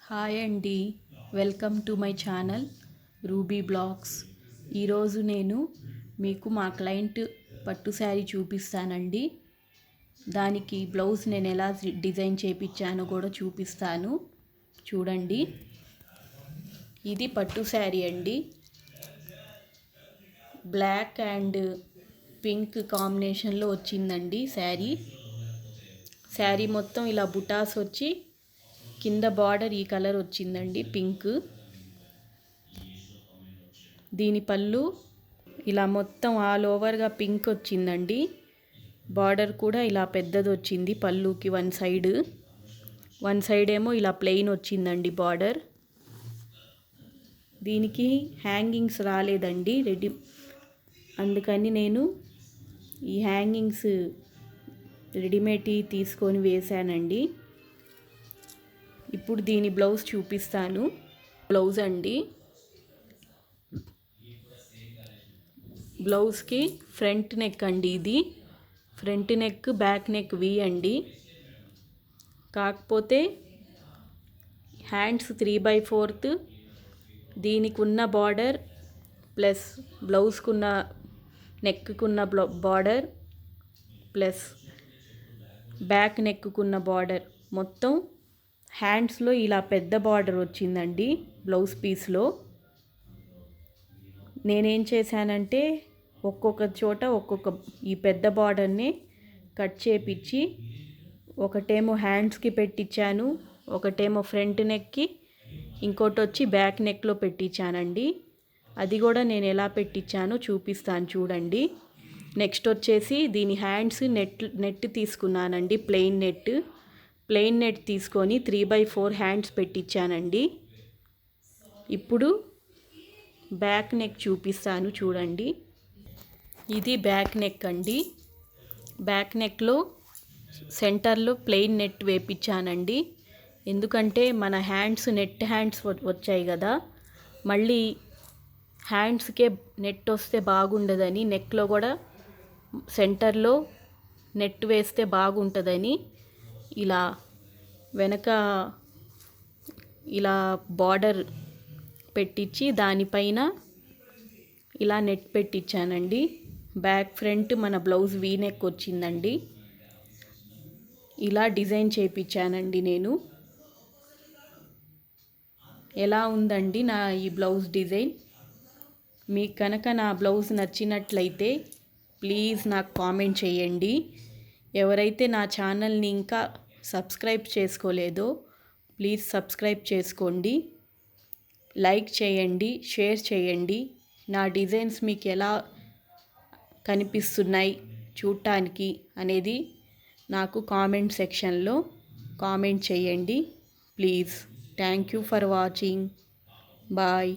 Hi అండి, welcome to my channel Ruby Blogs. ఈరోజు నేను మీకు మా క్లయింట్ పట్టు శారీ చూపిస్తానండి. దానికి బ్లౌజ్ నేను ఎలా డిజైన్ చేయించానో కూడా చూపిస్తాను, చూడండి. ఇది పట్టు శారీ అండి. బ్లాక్ అండ్ పింక్ కాంబినేషన్లో వచ్చిందండి శారీ మొత్తం ఇలా బుటాస్ వచ్చి కింద బార్డర్ ఈ కలర్ వచ్చిందండి, పింక్. దీని పళ్ళు ఇలా మొత్తం ఆల్ ఓవర్గా పింక్ వచ్చిందండి. బార్డర్ కూడా ఇలా పెద్దది వచ్చింది పళ్ళుకి. వన్ సైడ్ ఏమో ఇలా ప్లెయిన్ వచ్చిందండి బార్డర్. దీనికి హ్యాంగింగ్స్ రాలేదండి అందుకని నేను ఈ హ్యాంగింగ్స్ రెడీమేడ్ తీసుకొని వేశానండి. ఇప్పుడు దీని బ్లౌజ్ చూపిస్తాను. బ్లౌజ్ అండి, బ్లౌజ్కి ఫ్రంట్ నెక్ అండి. ఇది front neck, back neck V అండి. కాకపోతే హ్యాండ్స్ 3/4 దీనికి ఉన్న బార్డర్ ప్లస్ బ్లౌజ్కున్న నెక్కున్న బార్డర్ ప్లస్ బ్యాక్ నెక్కున్న బార్డర్ మొత్తం హ్యాండ్స్లో ఇలా పెద్ద బార్డర్ వచ్చిందండి. బ్లౌజ్ పీస్లో నేనేం చేశానంటే ఒక్కొక్క చోట ఒక్కొక్క ఈ పెద్ద బార్డర్ని కట్ చేపించి ఒకటేమో హ్యాండ్స్కి పెట్టించాను, ఒకటేమో ఫ్రంట్ నెక్కి, ఇంకోటి వచ్చి బ్యాక్ నెక్లో పెట్టించానండి. అది కూడా నేను ఎలా పెట్టించానో చూపిస్తాను, చూడండి. నెక్స్ట్ వచ్చేసి దీని హ్యాండ్స్ నెట్ తీసుకున్నానండి. ప్లెయిన్ నెట్ తీసుకొని 3/4 హ్యాండ్స్ పెట్టించానండి. ఇప్పుడు బ్యాక్ నెక్ చూపిస్తాను, చూడండి. ఇది బ్యాక్ నెక్ అండి. బ్యాక్ నెక్లో సెంటర్లో ప్లెయిన్ నెట్ వేపించానండి. ఎందుకంటే మన నెట్ హ్యాండ్స్ వచ్చాయి కదా, మళ్ళీ హ్యాండ్స్కే నెట్ వస్తే బాగుండదని, నెక్లో కూడా సెంటర్లో నెట్ వేస్తే బాగుంటుందని ఇలా వెనక ఇలా బార్డర్ పెట్టించి దానిపైన ఇలా నెట్ పెట్టించానండి. బ్యాక్ ఫ్రంట్ మన బ్లౌజ్ వీ నెక్ వచ్చిందండి. ఇలా డిజైన్ చేయించానండి నేను. ఎలా ఉందండి నా ఈ బ్లౌజ్ డిజైన్? మీకు కనుక నా బ్లౌజ్ నచ్చినట్లయితే ప్లీజ్ నాకు కామెంట్ చేయండి. ఎవరైతే నా ఛానల్ని ఇంకా సబ్స్క్రైబ్ చేసుకోలేదో ప్లీజ్ సబ్స్క్రైబ్ చేసుకోండి. లైక్ చేయండి, షేర్ చేయండి. నా డిజైన్స్ మీకు ఎలా కనిపిస్తున్నాయి చూడటానికి అనేది నాకు కామెంట్ సెక్షన్లో కామెంట్ చేయండి please. Thank you for watching. Bye.